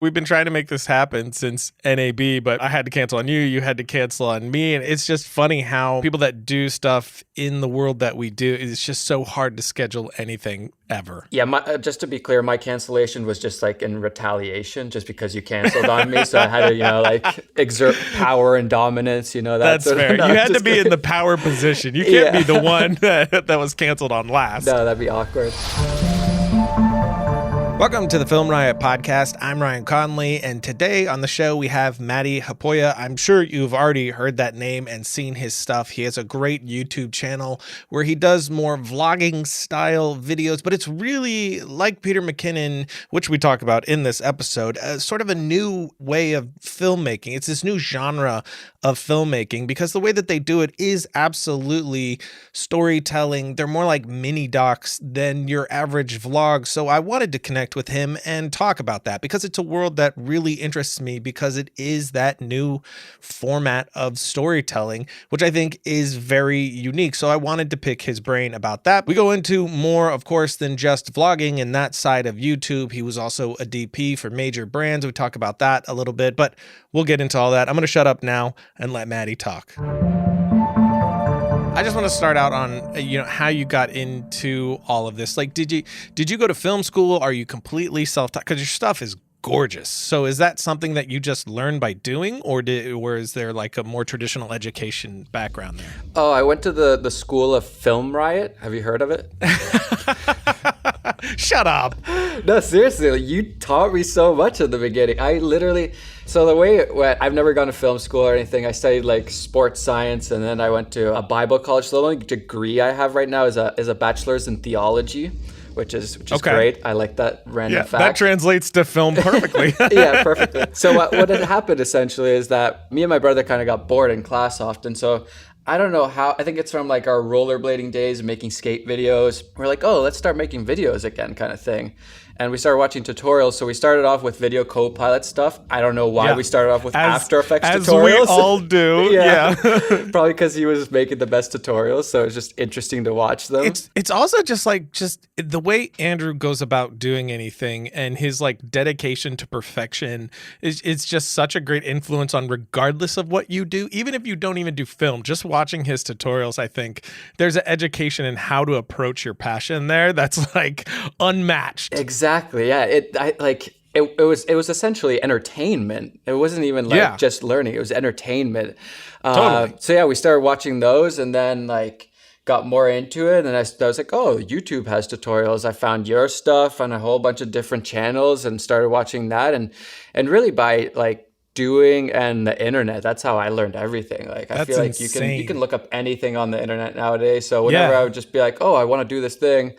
We've been trying to make this happen since NAB, but I had to cancel on you. You had to cancel on me. And it's just funny how people that do stuff in the world that we do, it's just so hard to schedule anything ever. Yeah, just to be clear, my cancellation was just like in retaliation, just because you canceled on me. So I had to, like exert power and dominance, That's fair. You had to be in the power position. You can't be the one that was canceled on last. No, that'd be awkward. Welcome to the Film Riot podcast. I'm Ryan Conley, and today on the show we have Matti Haapoja. I'm sure you've already heard that name and seen his stuff. He has a great YouTube channel where he does more vlogging style videos, but it's really like Peter McKinnon, which we talk about in this episode, sort of a new way of filmmaking. It's this new genre of filmmaking because the way that they do it is absolutely storytelling. They're more like mini docs than your average vlog. So I wanted to connect with him and talk about that because it's a world that really interests me because it is that new format of storytelling, which I think is very unique. So I wanted to pick his brain about that. We go into more, of course, than just vlogging and that side of YouTube. He was also a DP for major brands. We talk about that a little bit, but we'll get into all that. I'm going to shut up now and let Matti talk. I just want to start out on, how you got into all of this. Like, did you go to film school? Are you completely self-taught? Because your stuff is gorgeous. So is that something that you just learned by doing, or is there like a more traditional education background there? Oh, I went to the school of Film Riot. Have you heard of it? Shut up. No, seriously, you taught me so much in the beginning. So the way it went, I've never gone to film school or anything. I studied like sports science, and then I went to a Bible college. So the only degree I have right now is a bachelor's in theology, which is okay. Great. I like that random fact. That translates to film perfectly. Yeah, perfectly. So what had happened essentially is that me and my brother kind of got bored in class often. So I don't know how, I think it's from like our rollerblading days and making skate videos. We're like, oh, let's start making videos again kind of thing. And we started watching tutorials. So we started off with Video Copilot stuff. I don't know why we started off with After Effects tutorials. As we all do. Yeah. Probably because he was making the best tutorials. So it's just interesting to watch them. It's also just the way Andrew goes about doing anything and his like dedication to perfection it's just such a great influence on regardless of what you do. Even if you don't even do film, just watching his tutorials, I think there's an education in how to approach your passion there that's like unmatched. Exactly. Yeah. It was essentially entertainment. It wasn't even just learning. It was entertainment. Totally. So yeah, we started watching those and then like got more into it. And I was like, oh, YouTube has tutorials. I found your stuff on a whole bunch of different channels and started watching that. And really by like doing and the internet, that's how I learned everything. Like I feel like you can look up anything on the internet nowadays. So whenever I would just be like, oh, I want to do this thing,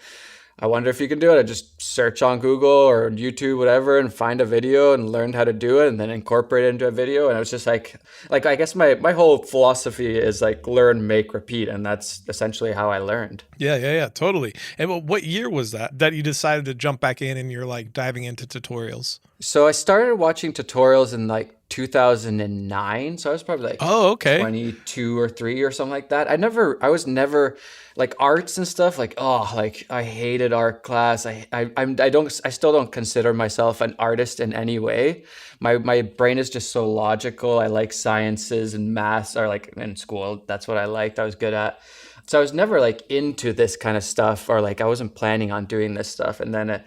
I wonder if you can do it. I just search on Google or YouTube, whatever, and find a video and learned how to do it and then incorporate it into a video. And it was just like I guess my whole philosophy is like learn, make, repeat. And that's essentially how I learned. Yeah, totally. And what year was that you decided to jump back in and you're like diving into tutorials? So I started watching tutorials in like 2009. So I was probably like 22 or 3 or something like that. I was never like arts and stuff. Like, I hated art class. I still don't consider myself an artist in any way. My brain is just so logical. I like sciences and maths, or like in school, that's what I liked. I was good at. So I was never like into this kind of stuff, or like I wasn't planning on doing this stuff. And then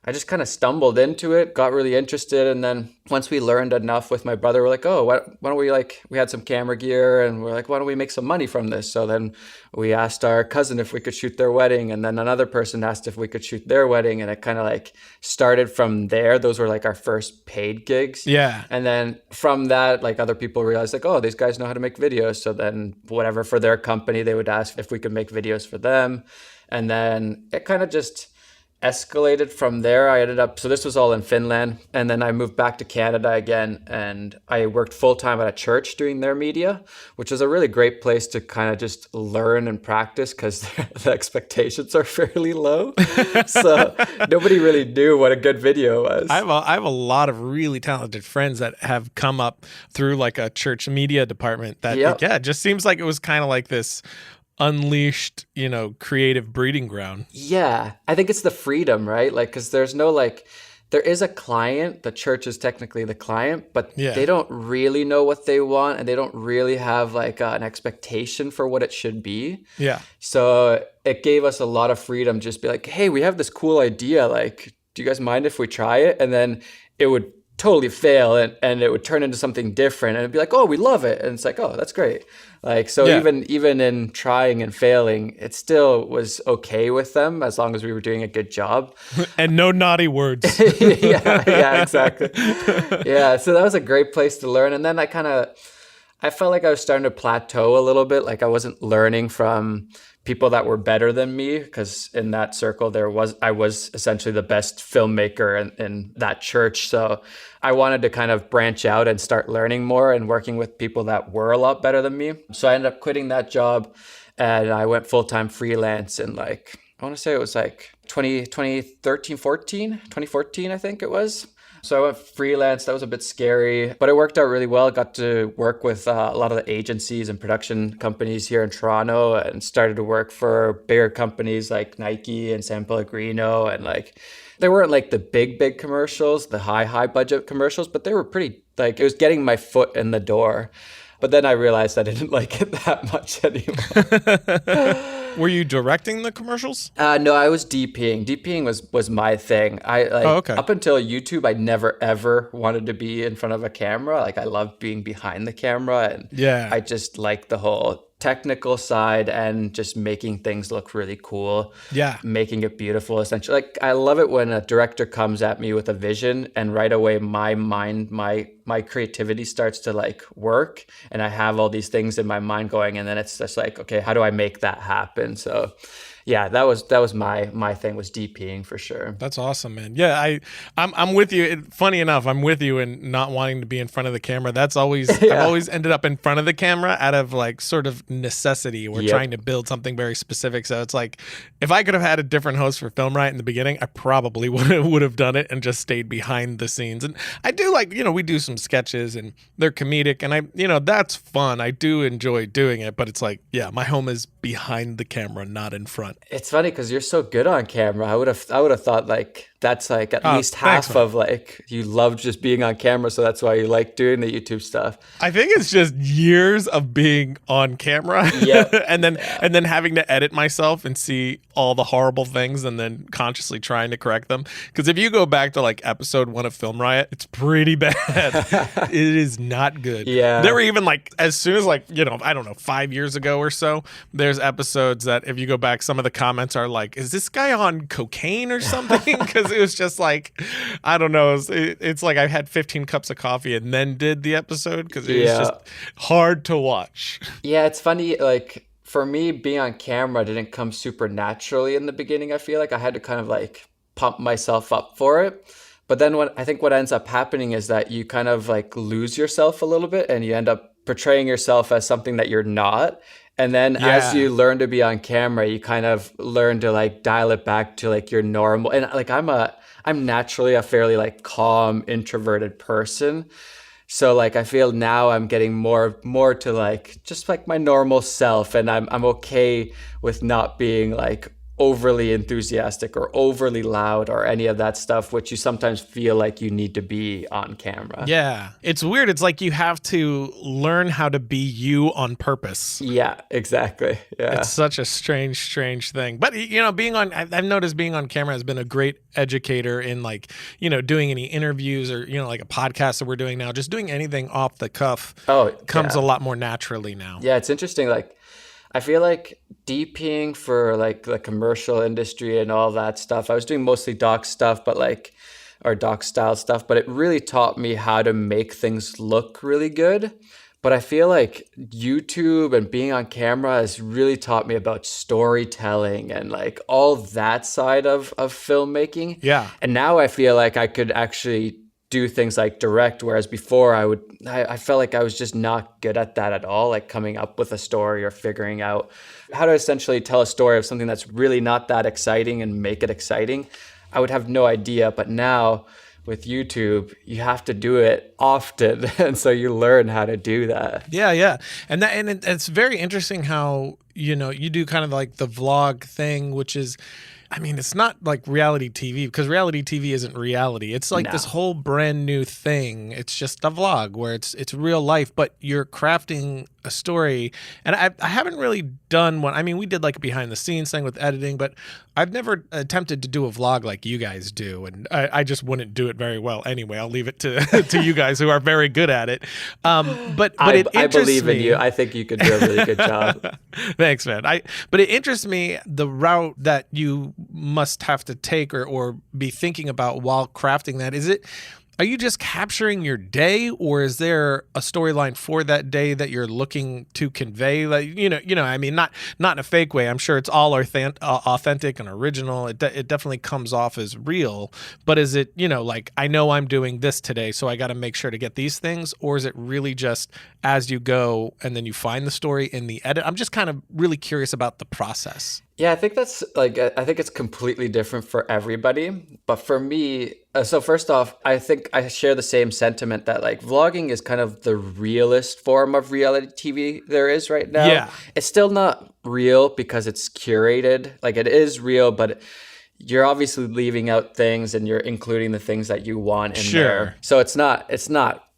I just kind of stumbled into it, got really interested. And then once we learned enough with my brother, we're like, oh, why don't we had some camera gear and we're like, why don't we make some money from this? So then we asked our cousin if we could shoot their wedding. And then another person asked if we could shoot their wedding. And it kind of like started from there. Those were like our first paid gigs. Yeah. And then from that, like other people realized like, oh, these guys know how to make videos. So then whatever for their company, they would ask if we could make videos for them. And then it kind of just escalated from there. So this was all in Finland, and then I moved back to Canada again, and I worked full-time at a church doing their media, which is a really great place to kind of just learn and practice because the expectations are fairly low. So nobody really knew what a good video was. I have a lot of really talented friends that have come up through like a church media department that it just seems like it was kind of like this unleashed, creative breeding ground. Yeah. I think it's the freedom, right? Like, cause there's no like there is a client. The church is technically the client, but Yeah. they don't really know what they want, and they don't really have like an expectation for what it should be. Yeah. So it gave us a lot of freedom. Just be like, hey, we have this cool idea. Like, do you guys mind if we try it? And then it would totally fail, and it would turn into something different, and it'd be like, oh, we love it. And it's like, oh, that's great. Like, so even in trying and failing, it still was okay with them as long as we were doing a good job. And no naughty words. yeah, exactly. Yeah, so that was a great place to learn. And then I felt like I was starting to plateau a little bit. Like I wasn't learning from people that were better than me, because in that circle I was essentially the best filmmaker in that church. So I wanted to kind of branch out and start learning more and working with people that were a lot better than me. So I ended up quitting that job, and I went full-time freelance in like, I want to say it was like 2014, I think it was. So I went freelance. That was a bit scary, but it worked out really well. Got to work with a lot of the agencies and production companies here in Toronto, and started to work for bigger companies like Nike and San Pellegrino. And like, they weren't like the big commercials, the high budget commercials, but they were pretty, like, it was getting my foot in the door. But then I realized I didn't like it that much anymore. Were you directing the commercials? No, I was DPing. DPing was my thing. Up until YouTube, I never ever wanted to be in front of a camera. Like, I loved being behind the camera, and I just liked the whole technical side and just making things look really cool. Yeah. Making it beautiful, essentially. Like, I love it when a director comes at me with a vision, and right away my mind, my creativity starts to like work, and I have all these things in my mind going, and then it's just like, okay, how do I make that happen? So yeah, that was my thing, was DPing for sure. That's awesome, man. Yeah, I'm with you. Funny enough, I'm with you in not wanting to be in front of the camera. That's always I've always ended up in front of the camera out of like sort of necessity. We're trying to build something very specific. So it's like, if I could have had a different host for Film Riot in the beginning, I probably would have done it and just stayed behind the scenes. And I do like, we do some sketches and they're comedic, and that's fun. I do enjoy doing it, but it's like, my home is behind the camera, not in front. It's funny because you're so good on camera. I would have thought like that's like at least half of like, you love just being on camera, so that's why you like doing the YouTube stuff. I think it's just years of being on camera, and then having to edit myself and see all the horrible things and then consciously trying to correct them. Because if you go back to like episode 1 of Film Riot, it's pretty bad. It is not good. Yeah, there were even like, as soon as like, I don't know, 5 years ago or so, there's episodes that if you go back, some of the comments are like, is this guy on cocaine or something? Because it was just like, I don't know, it's like I had 15 cups of coffee and then did the episode, because it was just hard to watch. Yeah, it's funny, like for me, being on camera didn't come super naturally in the beginning. I feel like I had to kind of like pump myself up for it. But then what ends up happening is that you kind of like lose yourself a little bit, and you end up portraying yourself as something that you're not. And then as you learn to be on camera, you kind of learn to like dial it back to like your normal. And like, I'm naturally a fairly like calm, introverted person. So like, I feel now I'm getting more to like just like my normal self, and I'm okay with not being like overly enthusiastic or overly loud or any of that stuff, which you sometimes feel like you need to be on camera. Yeah. It's weird. It's like you have to learn how to be you on purpose. Yeah, exactly. Yeah. It's such a strange thing. But, I've noticed being on camera has been a great educator in like, doing any interviews or, like a podcast that we're doing now, just doing anything off the cuff comes a lot more naturally now. Yeah, it's interesting. Like, I feel like DPing for like the commercial industry and all that stuff, I was doing mostly doc stuff, or doc style stuff, but it really taught me how to make things look really good. But I feel like YouTube and being on camera has really taught me about storytelling and like all that side of filmmaking. Yeah. And now I feel like I could actually do things like direct, whereas before I felt like I was just not good at that at all, like coming up with a story or figuring out how to essentially tell a story of something that's really not that exciting and make it exciting. I would have no idea, but now with YouTube, you have to do it often, and so you learn how to do that. Yeah, and it's very interesting how you do kind of like the vlog thing, which is, I mean, it's not like reality TV, because reality TV isn't reality. It's like this whole brand new thing. It's just a vlog where it's real life, but you're crafting a story. And I haven't really done one. I mean, we did like a behind the scenes thing with editing, but I've never attempted to do a vlog like you guys do. And I just wouldn't do it very well anyway. I'll leave it to to you guys who are very good at it. But I believe in you. I think you could do a really good job. Thanks, man. But it interests me the route that you must have to take or be thinking about while crafting that. Are you just capturing your day, or is there a storyline for that day that you're looking to convey? Like, I mean, not in a fake way. I'm sure it's all authentic and original. It definitely comes off as real. But is it, like, I know I'm doing this today, so I got to make sure to get these things? Or is it really just as you go and then you find the story in the edit? I'm just kind of really curious about the process. Yeah, I think I think it's completely different for everybody. But for me, so first off, I think I share the same sentiment that like vlogging is kind of the realest form of reality TV there is right now. Yeah. It's still not real because it's curated. Like it is real, but you're obviously leaving out things and you're including the things that you want in there. So it's not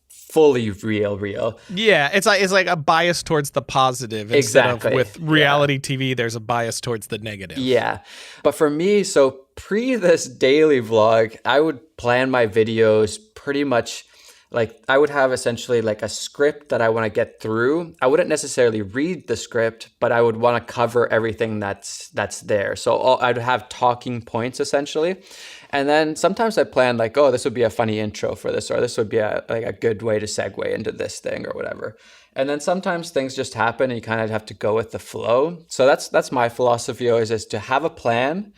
fully real. Yeah, it's like a bias towards the positive instead of with reality TV. There's a bias towards the negative. Yeah, but for me, so pre this daily vlog, I would plan my videos pretty much like I would have essentially like a script that I want to get through. I wouldn't necessarily read the script, but I would want to cover everything that's there. So I'd have talking points essentially. And then sometimes I plan like, oh, this would be a funny intro for this, or this would be a good way to segue into this thing or whatever. And then sometimes things just happen and you kind of have to go with the flow. So that's my philosophy always, is to have a plan,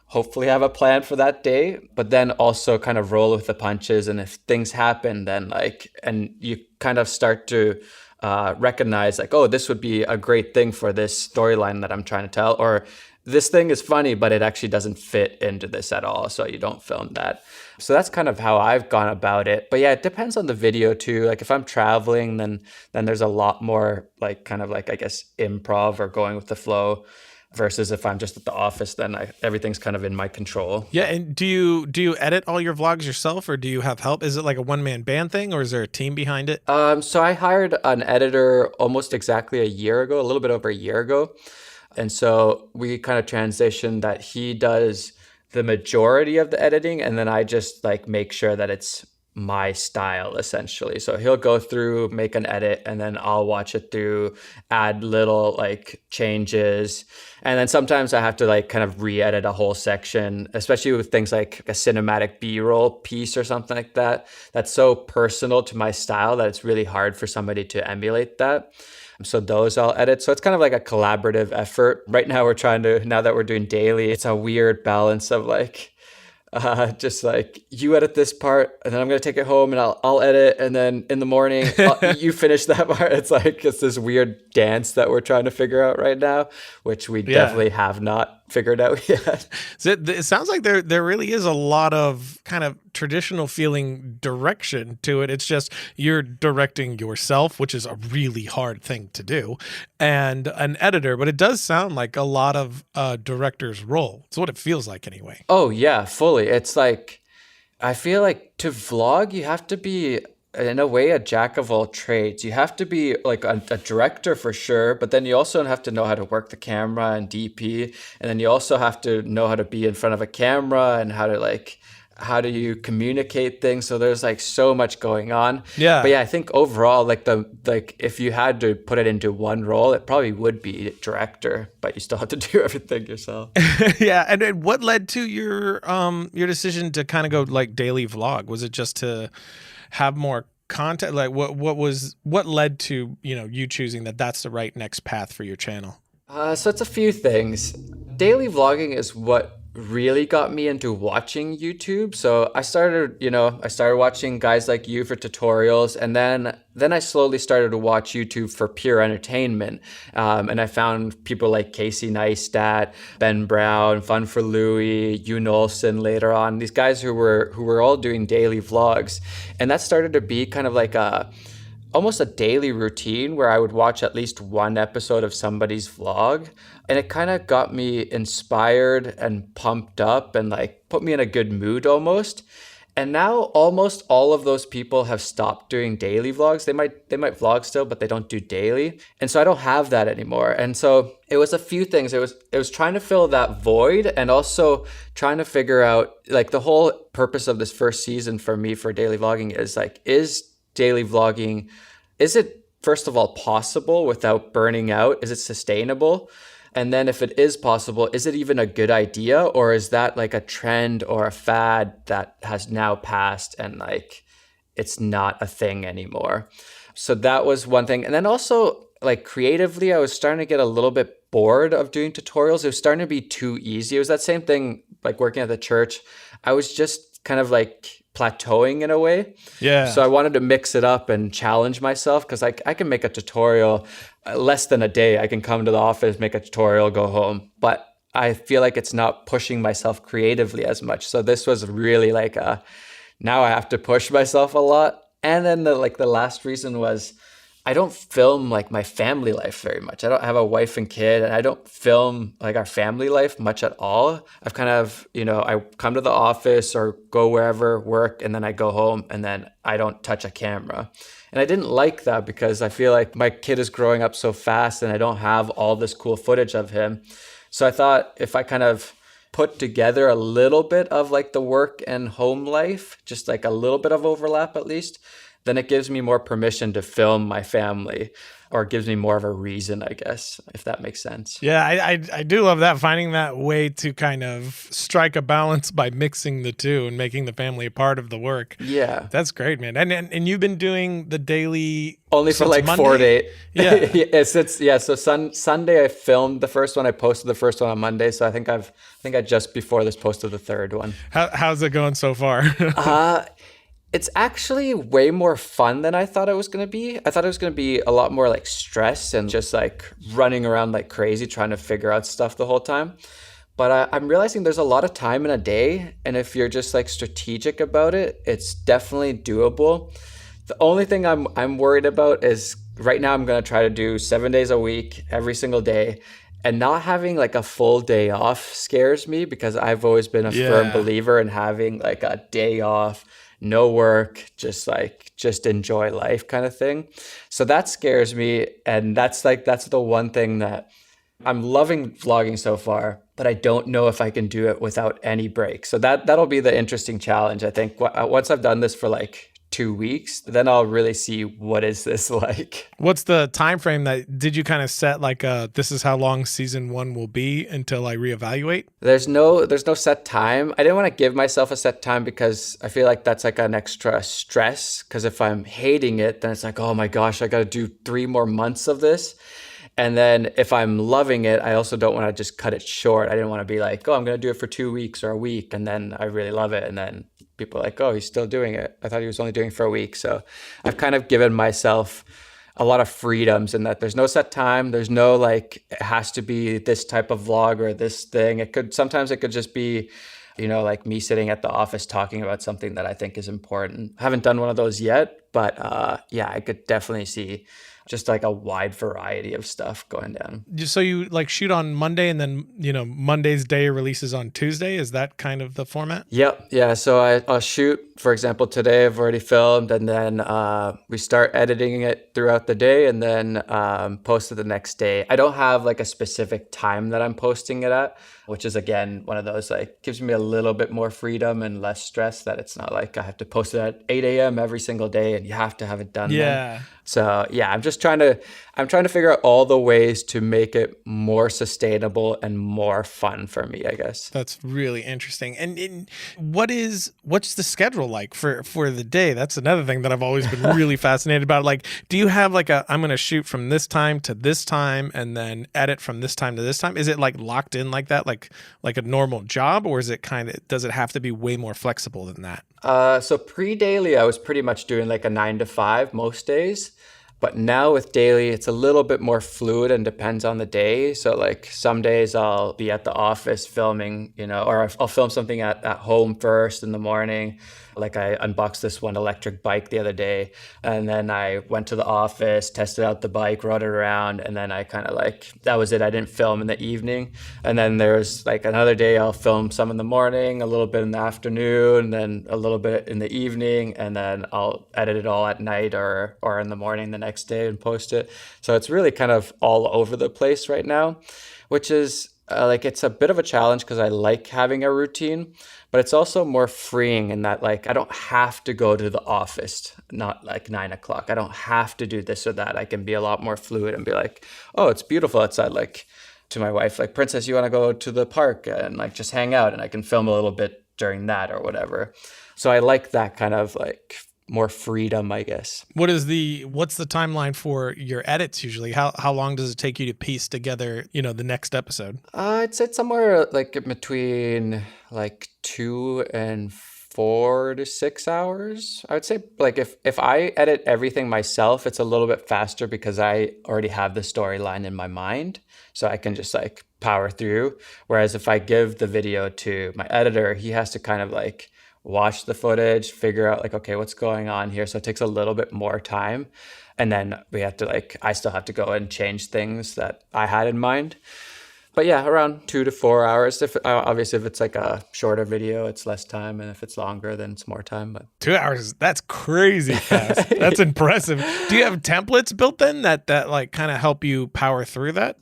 hopefully have a plan for that day, but then also kind of roll with the punches. And if things happen, then and you kind of start to recognize like, oh, this would be a great thing for this storyline that I'm trying to tell, or this thing is funny, but it actually doesn't fit into this at all, so you don't film that. So that's kind of how I've gone about it. But yeah, it depends on the video too. Like if I'm traveling, then there's a lot more like kind of like, I guess, improv or going with the flow, versus if I'm just at the office, then everything's kind of in my control. Yeah, and do you edit all your vlogs yourself, or do you have help? Is it like a one-man band thing, or is there a team behind it? So I hired an editor almost exactly a year ago, a little bit over a year ago. And so we kind of transitioned that he does the majority of the editing, and then I just like make sure that it's my style essentially. So he'll go through, make an edit, and then I'll watch it through, add little like changes. And then sometimes I have to like kind of re-edit a whole section, especially with things like a cinematic B-roll piece or something like that. That's so personal to my style that it's really hard for somebody to emulate that. So those I'll edit. So it's kind of like a collaborative effort. Right now now that we're doing daily, it's a weird balance of like, just like you edit this part and then I'm going to take it home and I'll edit. And then in the morning, you finish that part. It's this weird dance that we're trying to figure out right now, which we definitely have not figured out yet. So it sounds like there really is a lot of kind of traditional feeling direction to it. It's just you're directing yourself, which is a really hard thing to do, and an editor. But it does sound like a lot of director's role. It's what it feels like anyway. Oh, yeah, fully. It's like, I feel like to vlog, you have to be, in a way, a jack of all trades. You have to be like a director for sure, but then you also have to know how to work the camera and DP. And then you also have to know how to be in front of a camera and how do you communicate things? So there's like so much going on. Yeah. But yeah, I think overall, like if you had to put it into one role, it probably would be director, but you still have to do everything yourself. Yeah. And what led to your decision to kind of go like daily vlog? Was it just to have more content? Like what led to, you choosing that's the right next path for your channel? So it's a few things. Daily vlogging is what really got me into watching YouTube. So I started watching guys like you for tutorials, and then I slowly started to watch YouTube for pure entertainment. And I found people like Casey Neistat, Ben Brown, Fun for Louie, Yoon Olsen later on, these guys who were all doing daily vlogs. And that started to be kind of like almost a daily routine where I would watch at least one episode of somebody's vlog. And it kind of got me inspired and pumped up and like put me in a good mood almost. And now almost all of those people have stopped doing daily vlogs. They might vlog still, but they don't do daily. And so I don't have that anymore. And so it was a few things. It was trying to fill that void and also trying to figure out like the whole purpose of this first season for me for daily vlogging is like, is daily vlogging, is it first of all possible without burning out? Is it sustainable? And then if it is possible, is it even a good idea? Or is that like a trend or a fad that has now passed and like it's not a thing anymore? So that was one thing. And then also like creatively, I was starting to get a little bit bored of doing tutorials. It was starting to be too easy. It was that same thing like working at the church. I was just kind of like plateauing in a way. Yeah. So I wanted to mix it up and challenge myself because I can make a tutorial less than a day. I can come to the office, make a tutorial, go home. But I feel like it's not pushing myself creatively as much. So this was really like now I have to push myself a lot. And then the last reason was I don't film like my family life very much. I don't have a wife and kid, and I don't film like our family life much at all. I've kind of, I come to the office or go wherever, work, and then I go home and then I don't touch a camera. And I didn't like that because I feel like my kid is growing up so fast and I don't have all this cool footage of him. So I thought if I kind of put together a little bit of like the work and home life, just like a little bit of overlap at least, then it gives me more permission to film my family, or it gives me more of a reason, I guess, if that makes sense. Yeah, I do love that, finding that way to kind of strike a balance by mixing the two and making the family a part of the work. Yeah. That's great, man. And you've been doing the daily only for like Monday? 4 days. Yeah. So Sunday I filmed the first one. I posted the first one on Monday. So I think I just before this posted the third one. How's it going so far? It's actually way more fun than I thought it was going to be. I thought it was going to be a lot more like stress and just like running around like crazy trying to figure out stuff the whole time. But I'm realizing there's a lot of time in a day. And if you're just like strategic about it, it's definitely doable. The only thing I'm worried about is right now I'm going to try to do 7 days a week, every single day. And not having like a full day off scares me because I've always been a firm believer in having like a day off, no work, just enjoy life kind of thing. So that scares me. And that's the one thing that I'm loving vlogging so far, but I don't know if I can do it without any break. So that'll be the interesting challenge. I think once I've done this for like 2 weeks, then I'll really see what is this like. What's the time frame did you kind of set like this is how long season 1 will be until I reevaluate? There's no set time. I didn't want to give myself a set time because I feel like that's like an extra stress, because if I'm hating it, then it's like, oh my gosh, I got to do 3 more months of this. And then if I'm loving it, I also don't want to just cut it short. I didn't want to be like, oh, I'm going to do it for 2 weeks or a week, and then I really love it, and then people are like, oh, he's still doing it. I thought he was only doing it for a week. So I've kind of given myself a lot of freedoms in that there's no set time. There's no like, it has to be this type of vlog or this thing. Sometimes it could just be, like me sitting at the office talking about something that I think is important. I haven't done one of those yet, but I could definitely see just like a wide variety of stuff going down. So you like shoot on Monday and then, Monday's day releases on Tuesday. Is that kind of the format? Yep. Yeah. So I'll shoot, for example, today I've already filmed, and then we start editing it throughout the day and then post it the next day. I don't have like a specific time that I'm posting it at, which is again, one of those like gives me a little bit more freedom and less stress, that it's not like I have to post it at 8 a.m. every single day and you have to have it done. Yeah. Then. So yeah, I'm trying to figure out all the ways to make it more sustainable and more fun for me, I guess. That's really interesting. And what's the schedule like for the day? That's another thing that I've always been really fascinated about. Like, do you have like I'm going to shoot from this time to this time and then edit from this time to this time? Is it like locked in like that, like a normal job, or is it does it have to be way more flexible than that? So pre-daily, I was pretty much doing like a 9 to 5 most days. But now with daily, it's a little bit more fluid and depends on the day. So like some days I'll be at the office filming, or I'll film something at home first in the morning. Like I unboxed this one electric bike the other day, and then I went to the office, tested out the bike, rode it around, and then I kind of like, that was it. I didn't film in the evening. And then there's like another day I'll film some in the morning, a little bit in the afternoon, then a little bit in the evening, and then I'll edit it all at night or in the morning the next day and post it. So it's really kind of all over the place right now, which is like, it's a bit of a challenge because I like having a routine, but it's also more freeing in that like I don't have to go to the office, not like 9 o'clock. I don't have to do this or that. I can be a lot more fluid and be like, oh, it's beautiful outside. Like to my wife, like, Princess, you want to go to the park and like just hang out, and I can film a little bit during that or whatever. So I like that kind of like more freedom, I guess. What's the timeline for your edits usually? How long does it take you to piece together, the next episode? I'd say it's somewhere like between like 2 and 4 to 6 hours. I would say like if I edit everything myself, it's a little bit faster because I already have the storyline in my mind. So I can just like power through. Whereas if I give the video to my editor, he has to kind of like watch the footage, figure out like, okay, what's going on here. So it takes a little bit more time. And then we have to like, I still have to go and change things that I had in mind. But yeah, around 2 to 4 hours. Obviously, if it's like a shorter video, it's less time. And if it's longer, then it's more time. But 2 hours, that's crazy fast. That's impressive. Do you have templates built in that like kind of help you power through that?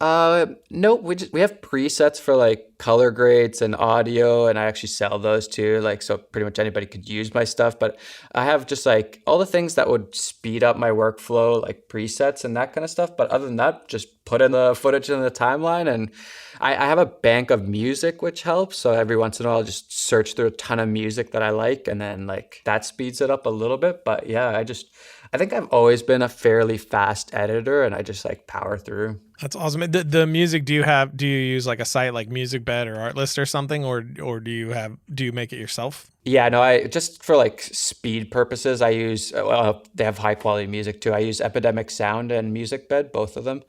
No, we have presets for like color grades and audio, and I actually sell those too. Like, so pretty much anybody could use my stuff. But I have just like all the things that would speed up my workflow, like presets and that kind of stuff. But other than that, just put in the footage in the timeline, and I have a bank of music, which helps. So every once in a while, I'll just search through a ton of music that I like, and then like that speeds it up a little bit. But yeah, I think I've always been a fairly fast editor, and I just like power through. That's awesome. The music, do you use like a site like MusicBed or Artlist or something, or do you make it yourself? Yeah, no, I just for like speed purposes, I use, they have high quality music too. I use Epidemic Sound and MusicBed, both of them.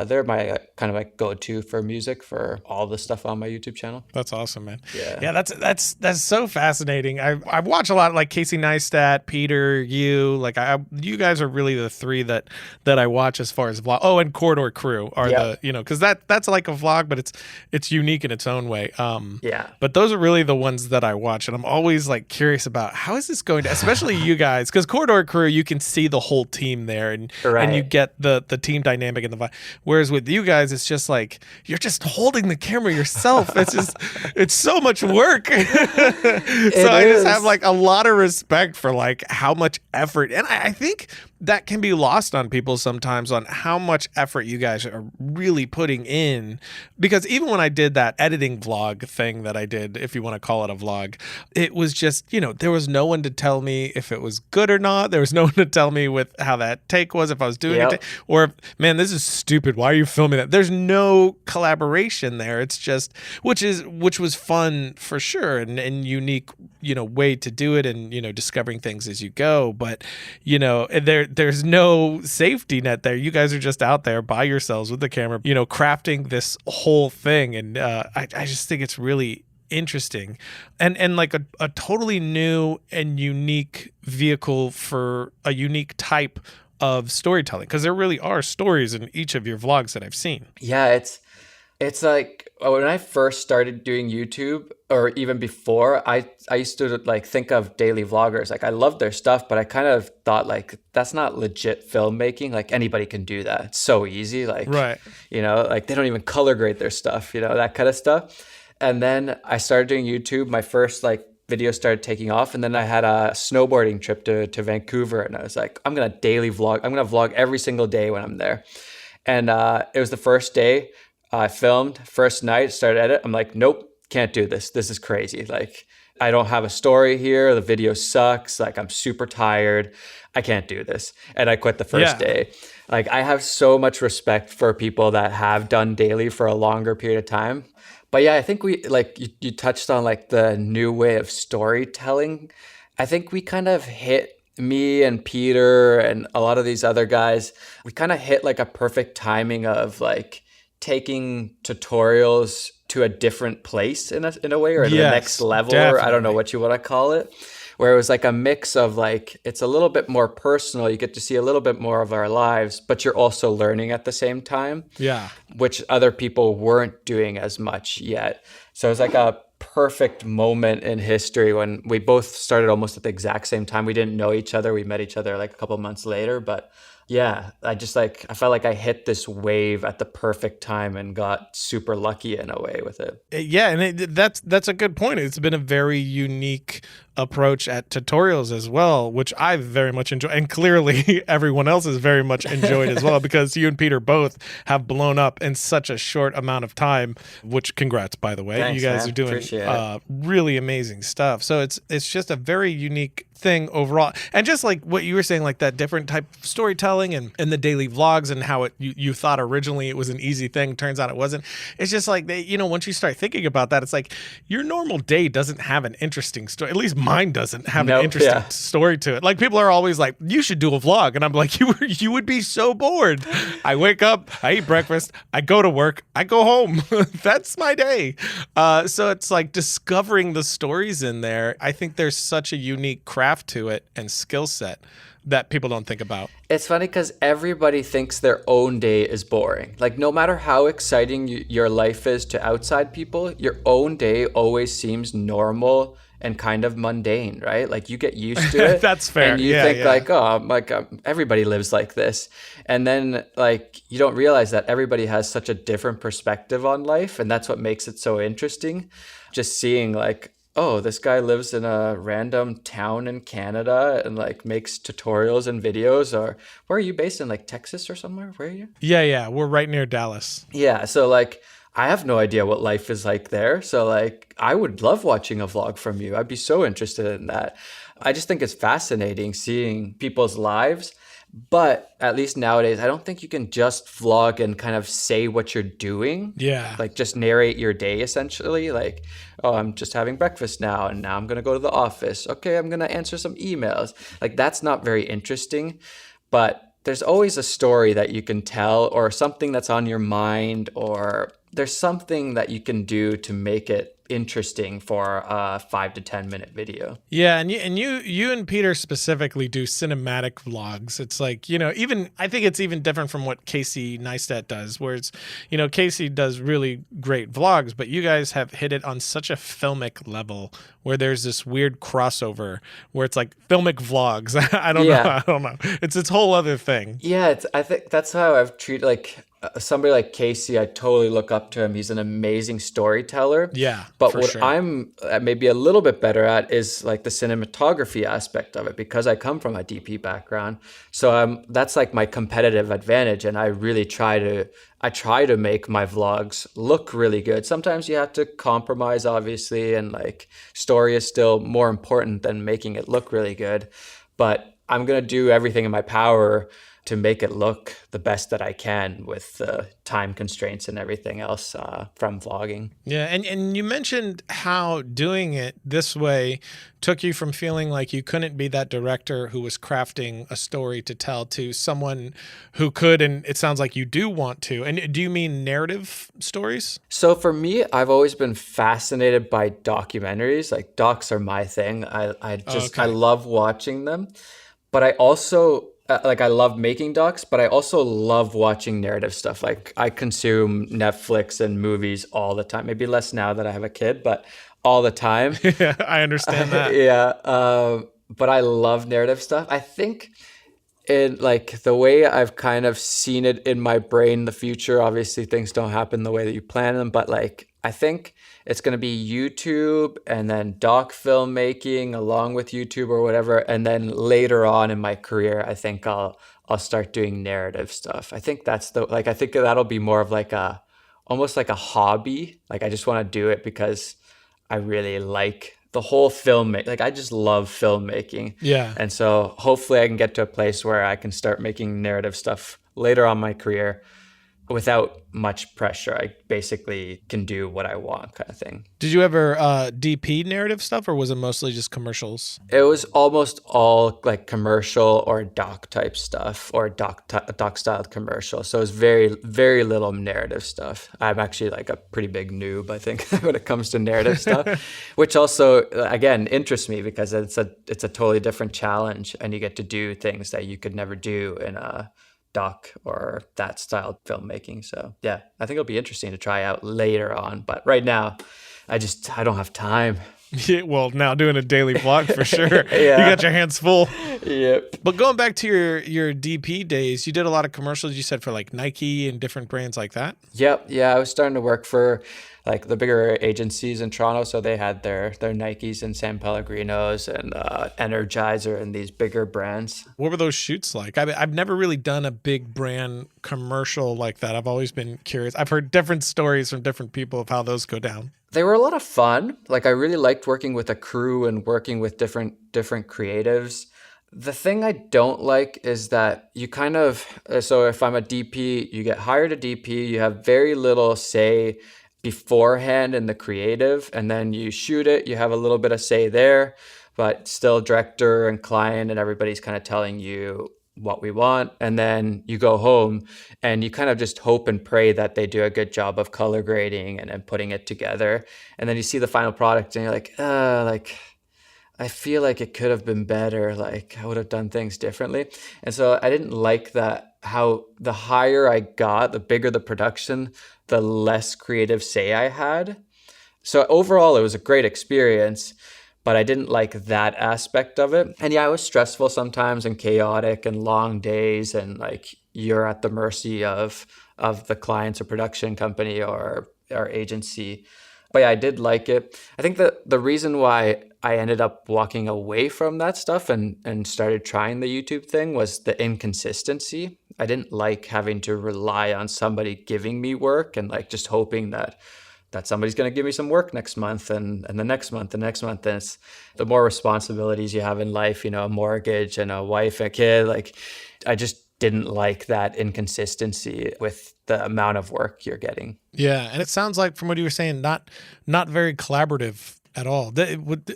They're my kind of like go-to for music for all the stuff on my YouTube channel. That's awesome, man. Yeah, that's so fascinating. I've watched a lot like Casey Neistat, Peter, you, like you guys are really the three that I watch as far as vlog. Oh, and Corridor Crew are because that's like a vlog, but it's unique in its own way. But those are really the ones that I watch, and I'm always like curious about how is this going to, especially you guys, because Corridor Crew, you can see the whole team there, and you get the team dynamic and the vibe. Whereas with you guys, it's just like you're just holding the camera yourself. It's so much work. So I just have like a lot of respect for like how much effort, and I think that can be lost on people sometimes on how much effort you guys are really putting in. Because even when I did that editing vlog thing that I did, if you want to call it a vlog, it was just, there was no one to tell me if it was good or not. There was no one to tell me with how that take was, if I was doing it, or man, this is stupid. Why are you filming that? There's no collaboration there. It's just, which was fun for sure, and unique, way to do it, and, discovering things as you go. But, there's no safety net there. You guys are just out there by yourselves with the camera, crafting this whole thing. And I just think it's really interesting and like a totally new and unique vehicle for a unique type of storytelling, because there really are stories in each of your vlogs that I've seen. Yeah, it's like when I first started doing YouTube, or even before, I used to like think of daily vloggers. Like I loved their stuff, but I kind of thought like that's not legit filmmaking. Like anybody can do that. It's so easy. Like, like they don't even color grade their stuff, that kind of stuff. And then I started doing YouTube. My first like video started taking off, and then I had a snowboarding trip to Vancouver, and I was like, I'm gonna daily vlog. I'm gonna vlog every single day when I'm there. And it was the first day. I filmed, first night, started edit. I'm like, nope, can't do this. This is crazy. Like, I don't have a story here. The video sucks. Like, I'm super tired. I can't do this. And I quit the first day. Like, I have so much respect for people that have done daily for a longer period of time. But yeah, I think we, like, you touched on like the new way of storytelling. I think we kind of hit, me and Peter and a lot of these other guys, we kind of hit like a perfect timing of like taking tutorials to a different place in a way, or the next level, or I don't know what you want to call it, where it was like a mix of like, it's a little bit more personal. You get to see a little bit more of our lives, but you're also learning at the same time. Yeah. Which other people weren't doing as much yet. So it was like a perfect moment in history when we both started almost at the exact same time. We didn't know each other. We met each other like a couple months later, but yeah, I felt like I hit this wave at the perfect time and got super lucky in a way with it. Yeah, and that's a good point. It's been a very unique approach at tutorials as well, which I very much enjoy, and clearly everyone else has very much enjoyed as well, because you and Peter both have blown up in such a short amount of time, which congrats, by the way. Thanks, you guys man. are doing really amazing stuff. So it's just a very unique thing overall. And just like what you were saying, like that different type of storytelling and the daily vlogs, and how you thought originally it was an easy thing, turns out it wasn't. It's just like, once you start thinking about that, it's like your normal day doesn't have an interesting story. At least mine doesn't have an interesting story to it. Like, people are always like, you should do a vlog. And I'm like, you would be so bored. I wake up, I eat breakfast, I go to work, I go home. That's my day. So it's like discovering the stories in there. I think there's such a unique craft to it and skill set that people don't think about. It's funny because everybody thinks their own day is boring. Like, no matter how exciting your life is to outside people, your own day always seems normal and kind of mundane, right? Like, you get used to it. That's fair. And you think like, oh, everybody lives like this. And then like, you don't realize that everybody has such a different perspective on life. And that's what makes it so interesting. Just seeing like, oh, this guy lives in a random town in Canada and like makes tutorials and videos. Or where are you based in, like Texas or somewhere? Where are you? Yeah. We're right near Dallas. Yeah. So like, I have no idea what life is like there. So like, I would love watching a vlog from you. I'd be so interested in that. I just think it's fascinating seeing people's lives. But at least nowadays, I don't think you can just vlog and kind of say what you're doing. Yeah. Like, just narrate your day, essentially. Like, oh, I'm just having breakfast now, and now I'm going to go to the office. Okay, I'm going to answer some emails. Like, that's not very interesting. But there's always a story that you can tell, or something that's on your mind, or there's something that you can do to make it interesting for a 5 to 10 minute video. Yeah, and you and Peter specifically do cinematic vlogs. It's like, even I think it's even different from what Casey Neistat does, where it's, Casey does really great vlogs, but you guys have hit it on such a filmic level where there's this weird crossover where it's like filmic vlogs. I don't know. It's its whole other thing. Yeah, I think that's how I've treated like somebody like Casey. I totally look up to him. He's an amazing storyteller. Yeah. But what I'm maybe a little bit better at is like the cinematography aspect of it, because I come from a DP background. So that's like my competitive advantage. And I really try to make my vlogs look really good. Sometimes you have to compromise, obviously, and like story is still more important than making it look really good. But I'm going to do everything in my power to make it look the best that I can with the time constraints and everything else from vlogging. Yeah, and you mentioned how doing it this way took you from feeling like you couldn't be that director who was crafting a story to tell to someone who could, and it sounds like you do want to. And do you mean narrative stories? So for me, I've always been fascinated by documentaries. Like, docs are my thing. I love watching them. But I also I love making docs, but I also love watching narrative stuff. Like, I consume Netflix and movies all the time. Maybe less now that I have a kid, but all the time. Yeah, I understand that. But I love narrative stuff. I think in like the way I've kind of seen it in my brain, the future, obviously things don't happen the way that you plan them, but like, I think it's going to be YouTube and then doc filmmaking along with YouTube or whatever. And then later on in my career, I think I'll start doing narrative stuff. I think I think that'll be more of like almost like a hobby. Like, I just want to do it because I really like the whole filmmaking. Like, I just love filmmaking. Yeah. And so hopefully I can get to a place where I can start making narrative stuff later on in my career. without much pressure. I basically can do what I want, kind of thing. Did you ever DP narrative stuff, or was it mostly just commercials? It was almost all like commercial or doc type stuff, or doc styled commercial. So it was very, very little narrative stuff. I'm actually like a pretty big noob, I think, when it comes to narrative stuff, which also, again, interests me because it's a totally different challenge, and you get to do things that you could never do in a doc or that style filmmaking. So yeah, I think it'll be interesting to try out later on. But right now, I don't have time. Yeah, well, now doing a daily vlog for sure. Yeah. You got your hands full. Yep. But going back to your DP days, you did a lot of commercials, you said, for like Nike and different brands like that? Yep. Yeah, I was starting to work for like the bigger agencies in Toronto. So they had their Nikes and San Pellegrinos and Energizer and these bigger brands. What were those shoots like? I've never really done a big brand commercial like that. I've always been curious. I've heard different stories from different people of how those go down. They were a lot of fun. Like, I really liked working with a crew and working with different creatives. The thing I don't like is that you kind of, so if I'm a DP, you get hired a DP, you have very little say beforehand in the creative, and then you shoot it, you have a little bit of say there, but still director and client and everybody's kind of telling you what we want. And then you go home and you kind of just hope and pray that they do a good job of color grading and putting it together. And then you see the final product and you're like, I feel like it could have been better. Like, I would have done things differently. And so I didn't like that, how the higher I got, the bigger the production, the less creative say I had. So overall, it was a great experience, but I didn't like that aspect of it. And yeah, it was stressful sometimes and chaotic and long days, and like you're at the mercy of the clients or production company or agency. But yeah, I did like it. I think that the reason why I ended up walking away from that stuff and started trying the YouTube thing was the inconsistency. I didn't like having to rely on somebody giving me work and like just hoping that somebody's going to give me some work next month and the next month, and it's the more responsibilities you have in life, you know, a mortgage and a wife, a kid, like I just didn't like that inconsistency with the amount of work you're getting. Yeah. And it sounds like, from what you were saying, not very collaborative at all.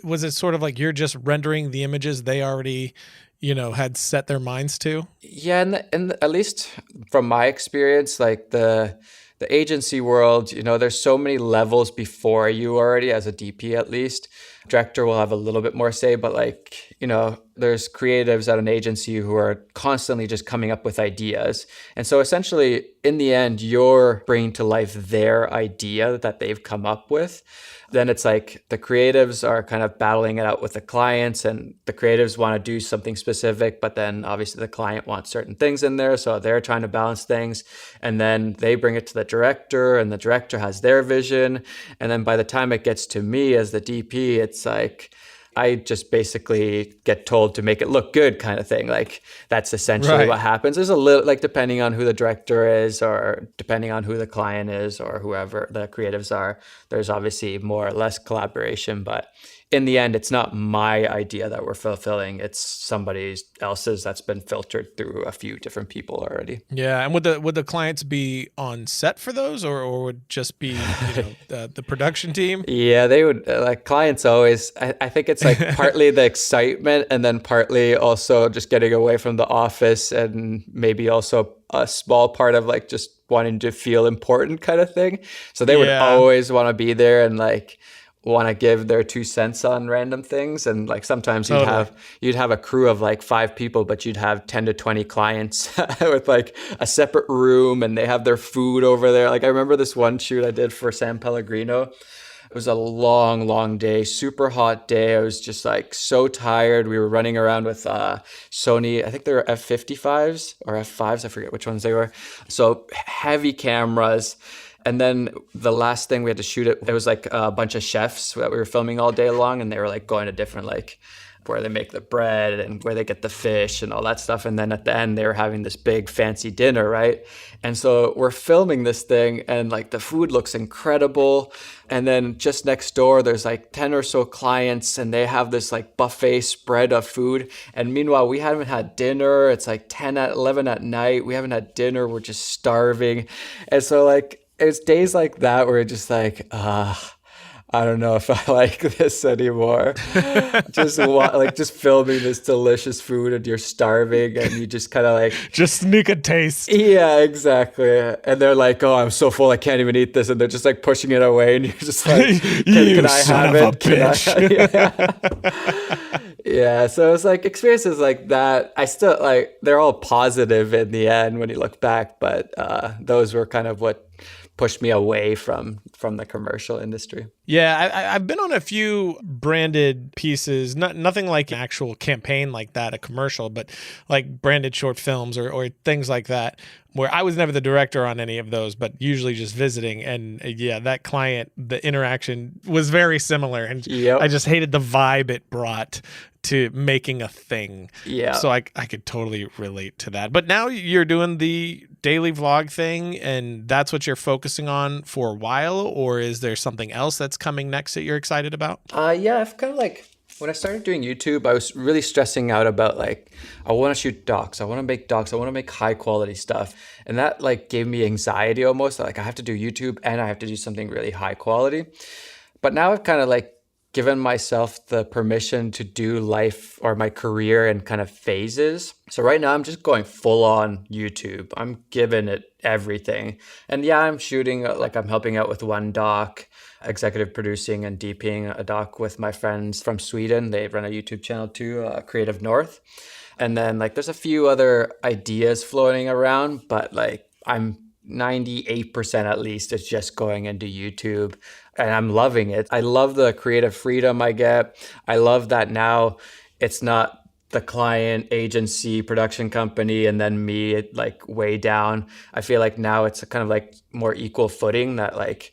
Was it sort of like you're just rendering the images they already, you know, had set their minds to? Yeah. And at least from my experience, like the agency world, you know, there's so many levels before you already, as a DP at least. Director will have a little bit more say, but like, you know, there's creatives at an agency who are constantly just coming up with ideas. And so essentially, in the end, you're bringing to life their idea that they've come up with. Then it's like the creatives are kind of battling it out with the clients, and the creatives want to do something specific, but then obviously the client wants certain things in there. So they're trying to balance things, and then they bring it to the director, and the director has their vision. And then by the time it gets to me as the DP, it's like, I just basically get told to make it look good, kind of thing. Like, that's essentially what happens. There's a little, like, depending on who the director is or depending on who the client is or whoever the creatives are, there's obviously more or less collaboration. But in the end, it's not my idea that we're fulfilling. It's somebody else's that's been filtered through a few different people already. Yeah. And would the clients be on set for those, or would just be, you know, the production team? Yeah, they would. Like, clients always, I think it's like partly the excitement, and then partly also just getting away from the office, and maybe also a small part of like just wanting to feel important, kind of thing. So they would always want to be there and like want to give their 2 cents on random things. And like sometimes you'd have a crew of like 5 people, but you'd have 10 to 20 clients with like a separate room, and they have their food over there. Like, I remember this one shoot I did for San Pellegrino. It was a long, long day, super hot day. I was just like so tired. We were running around with Sony, I think they were F55s or F5s, I forget which ones they were. So heavy cameras. And then the last thing we had to shoot, it was like a bunch of chefs that we were filming all day long, and they were like going to different like where they make the bread and where they get the fish and all that stuff. And then at the end, they were having this big fancy dinner, right? And so we're filming this thing and like the food looks incredible. And then just next door, there's like 10 or so clients and they have this like buffet spread of food. And meanwhile, we haven't had dinner. It's like 10 at 11 at night. We haven't had dinner. We're just starving. And so like, it's days like that where it's just like, I don't know if I like this anymore. Just filming this delicious food and you're starving and you just kind of like just sneak a taste. Yeah, exactly. And they're like, "Oh, I'm so full, I can't even eat this," and they're just like pushing it away, and you're just like, "Can I have it? Yeah. Yeah. So it's like experiences like that. I still like they're all positive in the end when you look back, but those were kind of what pushed me away from the commercial industry. Yeah, I've been on a few branded pieces, nothing like an actual campaign like that, a commercial, but like branded short films or things like that, where I was never the director on any of those, but usually just visiting. And yeah, that client, the interaction was very similar. And yep. I just hated the vibe it brought to making a thing. Yeah. So I could totally relate to that. But now you're doing the daily vlog thing and that's what you're focusing on for a while, or is there something else that's coming next that you're excited about? Yeah, I've kind of like, when I started doing YouTube, I was really stressing out about like, I want to shoot docs. I want to make docs. I want to make high quality stuff. And that like gave me anxiety almost. Like I have to do YouTube and I have to do something really high quality. But now I've kind of like given myself the permission to do life or my career in kind of phases. So right now I'm just going full on YouTube. I'm giving it everything. And yeah, I'm shooting, like I'm helping out with one doc, executive producing and DPing a doc with my friends from Sweden. They run a YouTube channel too, Creative North. And then like there's a few other ideas floating around, but like I'm 98% at least is just going into YouTube. And I'm loving it. I love the creative freedom I get. I love that now it's not the client, agency, production company, and then me like way down. I feel like now it's a kind of like more equal footing that like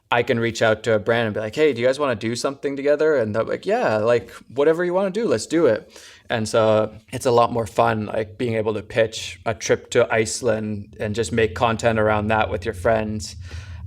I can reach out to a brand and be like, "Hey, do you guys want to do something together?" And they're like, "Yeah, like whatever you want to do, let's do it." And so it's a lot more fun, like being able to pitch a trip to Iceland and just make content around that with your friends.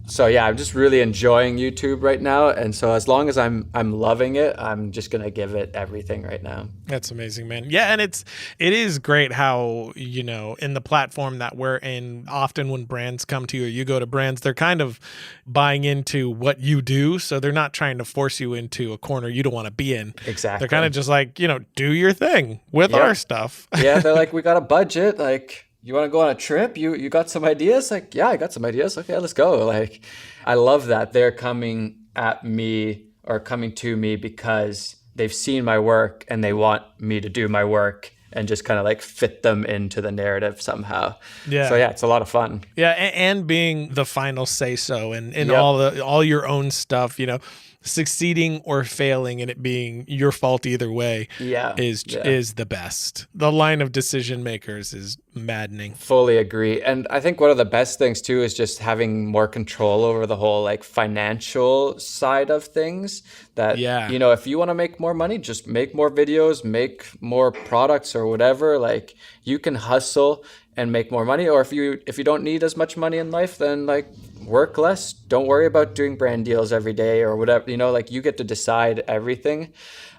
So yeah, I'm just really enjoying YouTube right now. And so as long as I'm loving it, I'm just going to give it everything right now. That's amazing, man. Yeah. And it is great how, you know, in the platform that we're in, often when brands come to you or you go to brands, they're kind of buying into what you do. So they're not trying to force you into a corner you don't want to be in. Exactly. They're kind of just like, you know, do your thing with our stuff. Yeah. They're like, we got a budget. Like, you want to go on a trip? You got some ideas? Like, yeah, I got some ideas. Okay, let's go. Like, I love that they're coming at me or coming to me because they've seen my work and they want me to do my work and just kind of like fit them into the narrative somehow. Yeah. So yeah, it's a lot of fun. Yeah, and being the final say so and all your own stuff, you know, succeeding or failing and it being your fault either way is the best. The line of decision makers is maddening. Fully agree. And I think one of the best things too is just having more control over the whole like financial side of things that, you know, if you want to make more money, just make more videos, make more products or whatever, like you can hustle and make more money. Or if you don't need as much money in life, then like work less. Don't worry about doing brand deals every day or whatever, you know, like you get to decide everything.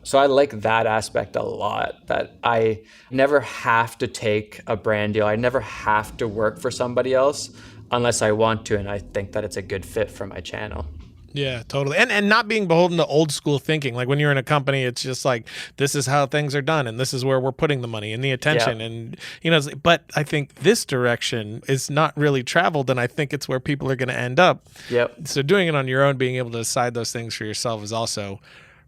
So I like that aspect a lot, that I never have to take a brand deal. I never have to work for somebody else unless I want to. And I think that it's a good fit for my channel. Yeah, totally. And not being beholden to old school thinking. Like when you're in a company, it's just like, this is how things are done and this is where we're putting the money and the attention. And, you know, but I think this direction is not really traveled and I think it's where people are going to end up. Yep. So doing it on your own, being able to decide those things for yourself is also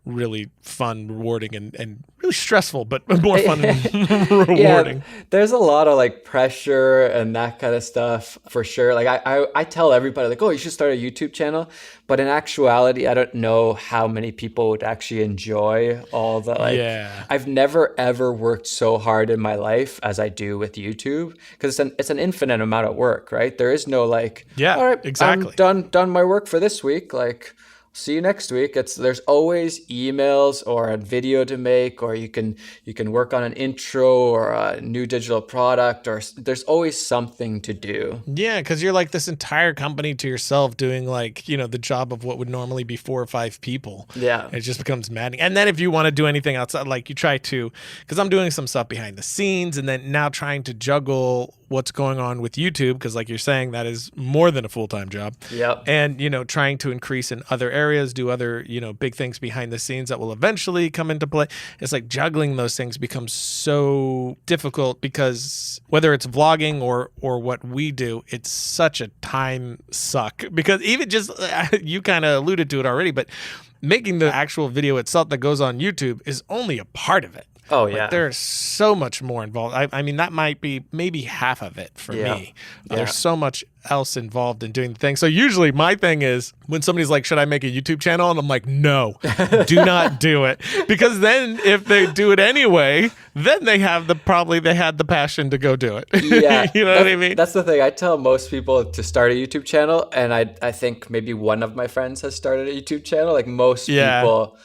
really fun, rewarding, and really stressful, but more fun and rewarding. Yeah, there's a lot of like pressure and that kind of stuff for sure. Like I tell everybody like, oh, you should start a YouTube channel. But in actuality, I don't know how many people would actually enjoy all the like, I've never ever worked so hard in my life as I do with YouTube because it's an infinite amount of work, right? There is no like, all right, exactly. I'm done my work for this week. Like, see you next week. There's always emails or a video to make, or you can work on an intro or a new digital product, or there's always something to do. Yeah, because you're like this entire company to yourself doing like, the job of what would normally be 4 or 5 people. Yeah. It just becomes maddening. And then if you want to do anything outside, like you try to, because I'm doing some stuff behind the scenes and then now trying to juggle what's going on with YouTube, because like you're saying, that is more than a full-time job. Yep. And, trying to increase in other areas, do other, big things behind the scenes that will eventually come into play. It's like juggling those things becomes so difficult, because whether it's vlogging or what we do, it's such a time suck, because even just, you kind of alluded to it already, but making the actual video itself that goes on YouTube is only a part of it. Oh, yeah. Like, there's so much more involved. I mean, that might be maybe half of it for me. There's so much else involved in doing the thing. So usually my thing is when somebody's like, should I make a YouTube channel? And I'm like, no, do not do it. Because then if they do it anyway, then they had the passion to go do it. Yeah. You know what I mean? That's the thing. I tell most people to start a YouTube channel, and I think maybe one of my friends has started a YouTube channel. Like most people,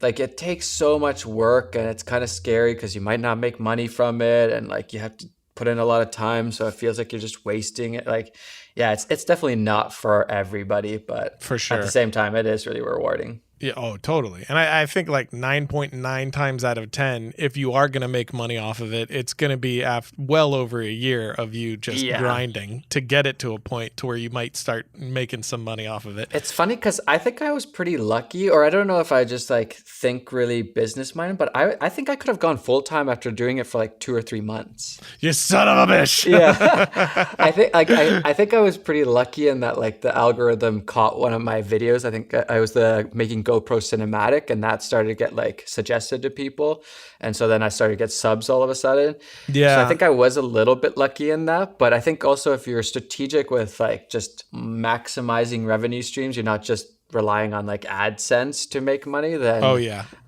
like it takes so much work, and it's kind of scary because you might not make money from it, and like you have to put in a lot of time, so it feels like you're just wasting it. Like, yeah, it's definitely not for everybody, but for sure, at the same time, it is really rewarding. Yeah, oh, totally. And I think like 9.9 times out of 10, if you are going to make money off of it, it's going to be well over a year of you just grinding to get it to a point to where you might start making some money off of it. It's funny because I think I was pretty lucky, or I don't know if I just like think really business minded, but I think I could have gone full time after doing it for like 2 or 3 months. You son of a bitch. Yeah. I think I was pretty lucky in that like the algorithm caught one of my videos. I think I was making GoPro cinematic, and that started to get like suggested to people, and so then I started to get subs all of a sudden. So I think I was a little bit lucky in that, but I think also if you're strategic with like just maximizing revenue streams, you're not just relying on like AdSense to make money, then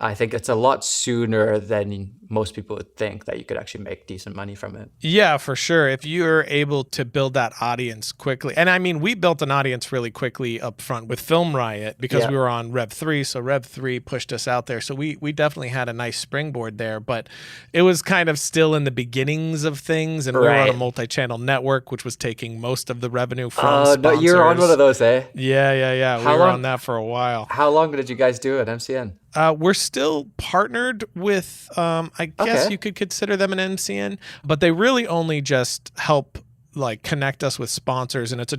I think it's a lot sooner than most people would think that you could actually make decent money from it. Yeah, for sure. If you're able to build that audience quickly. And I mean, we built an audience really quickly up front with Film Riot because we were on Rev 3. So Rev 3 pushed us out there. So we definitely had a nice springboard there, but it was kind of still in the beginnings of things. And we were on a multi-channel network, which was taking most of the revenue from sponsors. No, you're on one of those, eh? Yeah. We were on that for a while. How long did you guys do at MCN? We're still partnered with, I guess you could consider them an MCN, but they really only just help like connect us with sponsors, and it's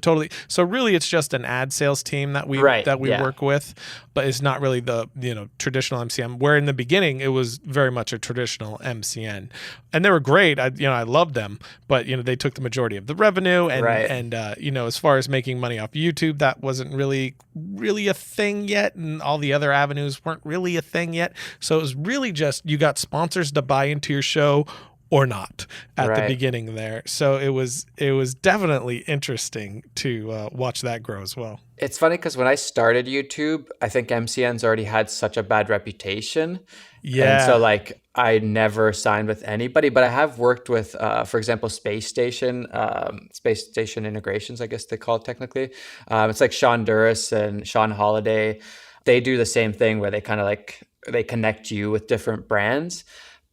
so really it's just an ad sales team that we work with, but it's not really the traditional MCN, where in the beginning it was very much a traditional MCN, and they were great. I loved them, but they took the majority of the revenue, and as far as making money off YouTube, that wasn't really a thing yet, and all the other avenues weren't really a thing yet. So it was really just you got sponsors to buy into your show or not at the beginning there. So it was definitely interesting to watch that grow as well. It's funny because when I started YouTube, I think MCN's already had such a bad reputation. Yeah. And so like I never signed with anybody, but I have worked with, for example, Space Station Integrations, I guess they call it technically. It's like Sean Duras and Sean Holiday. They do the same thing where they kind of like, they connect you with different brands.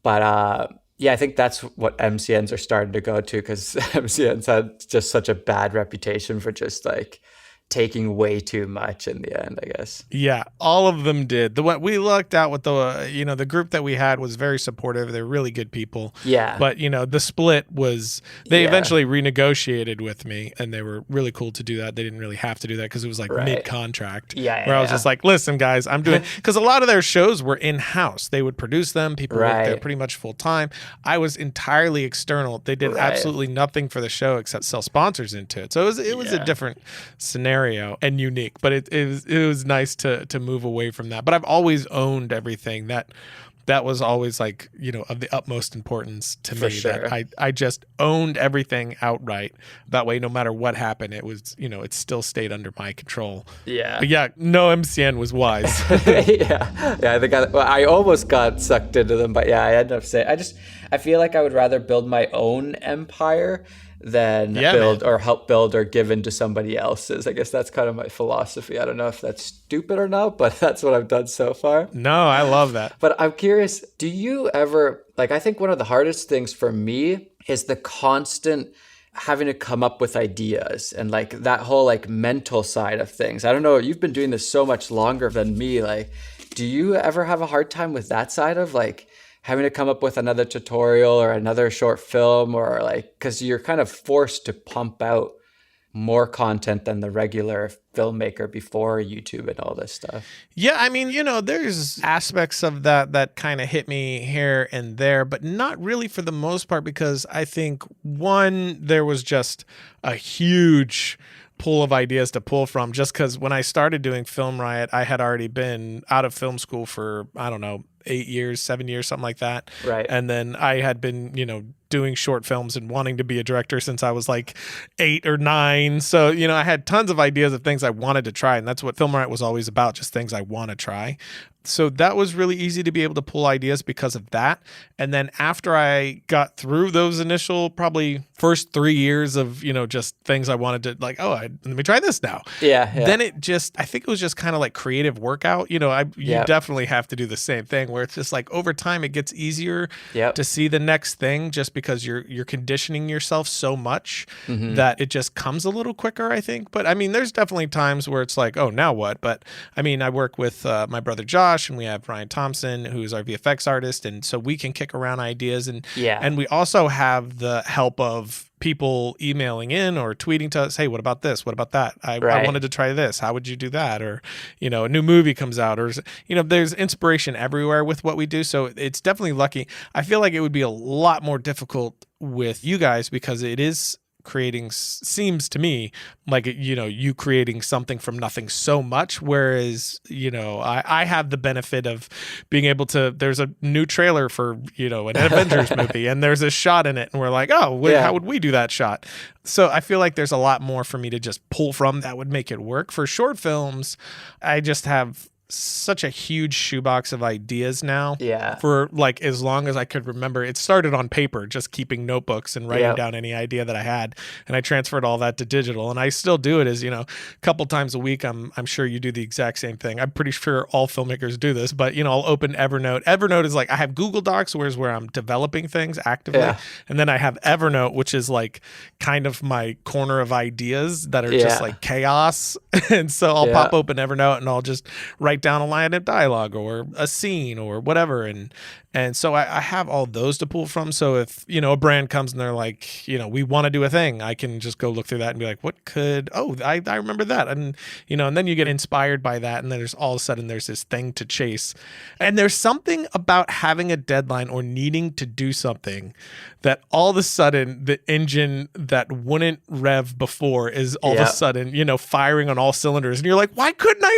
But yeah, I think that's what MCNs are starting to go to, because MCNs had just such a bad reputation for just like taking way too much in the end, I guess. Yeah, all of them did. The one we lucked out with the group that we had was very supportive. They're really good people. Yeah. But the split was they eventually renegotiated with me, and they were really cool to do that. They didn't really have to do that because it was like mid-contract. Where I was just like, listen, guys, I'm doing because a lot of their shows were in-house. They would produce them. People worked there pretty much full time. I was entirely external. They did absolutely nothing for the show except sell sponsors into it. So it was a different scenario and unique, but it was nice to move away from that. But I've always owned everything. That was always like of the utmost importance to me. Sure. That I just owned everything outright. That way, no matter what happened, it was it still stayed under my control. Yeah. But yeah, no MCN was wise. Yeah. I think I almost got sucked into them, but yeah, I ended up saying I feel like I would rather build my own empire than build or help build or give into somebody else's. I guess that's kind of my philosophy. I don't know if that's stupid or not, but that's what I've done so far. No, I love that. But I'm curious, do you ever, like, I think one of the hardest things for me is the constant having to come up with ideas and like that whole like mental side of things. I don't know, you've been doing this so much longer than me. Like, do you ever have a hard time with that side of like having to come up with another tutorial or another short film, or like, because you're kind of forced to pump out more content than the regular filmmaker before YouTube and all this stuff? Yeah, I mean, there's aspects of that kind of hit me here and there, but not really for the most part, because I think, one, there was just a huge pool of ideas to pull from, just because when I started doing Film Riot, I had already been out of film school for, I don't know, 8 years, 7 years, something like that. Right. And then I had been, doing short films and wanting to be a director since I was like 8 or 9. So, I had tons of ideas of things I wanted to try. And that's what Film Riot was always about, just things I want to try. So that was really easy to be able to pull ideas because of that. And then after I got through those initial probably first 3 years of, just things I wanted to like, let me try this now. Yeah. Then I think it was just kind of like creative workout. You definitely have to do the same thing where it's just like over time it gets easier to see the next thing, just because you're conditioning yourself so much that it just comes a little quicker, I think. But I mean, there's definitely times where it's like, oh, now what? But I mean, I work with my brother Josh, and we have Ryan Thompson, who's our VFX artist, and so we can kick around ideas, and we also have the help of people emailing in or tweeting to us, hey, what about this? What about that? I wanted to try this. How would you do that? Or, a new movie comes out, or, there's inspiration everywhere with what we do. So it's definitely lucky. I feel like it would be a lot more difficult with you guys, because it is seems to me like, you creating something from nothing so much. Whereas, I have the benefit of being able to, there's a new trailer for, an Avengers movie, and there's a shot in it, and we're like, oh, how would we do that shot? So I feel like there's a lot more for me to just pull from that would make it work. For short films, I just have such a huge shoebox of ideas now. For like as long as I could remember. It started on paper, just keeping notebooks and writing down any idea that I had, and I transferred all that to digital, and I still do it as a couple times a week. I'm sure you do the exact same thing. I'm pretty sure all filmmakers do this, but I'll open Evernote. Evernote is like, I have Google Docs, where I'm developing things actively, and then I have Evernote, which is like kind of my corner of ideas that are just like chaos. And so I'll pop open Evernote and I'll just write down a line of dialogue or a scene or whatever, and so I have all those to pull from. So if a brand comes and they're like, we want to do a thing, I can just go look through that and be like, what could I remember that, and and then you get inspired by that, and then there's all of a sudden there's this thing to chase. And there's something about having a deadline or needing to do something that all of a sudden the engine that wouldn't rev before is all of a sudden firing on all cylinders, and you're like, why couldn't I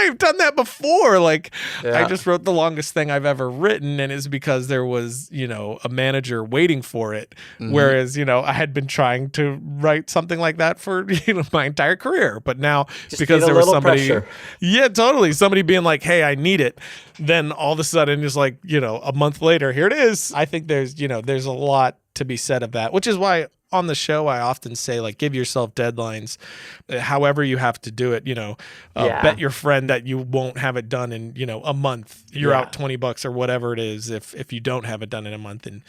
have done that before? Like, I just wrote the longest thing I've ever written, and it's because there was a manager waiting for it, whereas I had been trying to write something like that for my entire career, but now just because there was somebody pressure. Somebody being like, hey, I need it, then all of a sudden it's like a month later, here it is. I think there's there's a lot to be said of that, which is why on the show I often say, like, give yourself deadlines, however you have to do it. Bet your friend that you won't have it done in a month. You're out $20 or whatever it is if you don't have it done in a month. And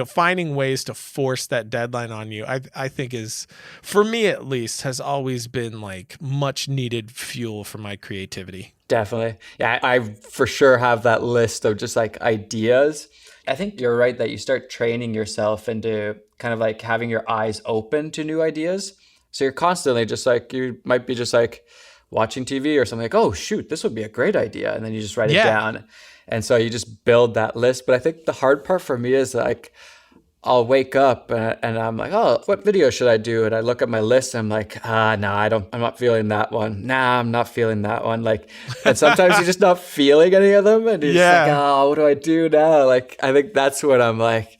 finding ways to force that deadline on you, I think is, for me at least, has always been like much needed fuel for my creativity. Definitely. Yeah, I for sure have that list of just like ideas. I think you're right that you start training yourself into kind of like having your eyes open to new ideas. So you're constantly just like, you might be just like watching TV or something like, oh, shoot, this would be a great idea. And then you just write it down. And so you just build that list. But I think the hard part for me is like, I'll wake up and I'm like, oh, what video should I do? And I look at my list and I'm like, no, I'm not feeling that one. Nah, I'm not feeling that one. Like, and sometimes you're just not feeling any of them. And you're just like, oh, what do I do now? Like, I think that's when I'm like,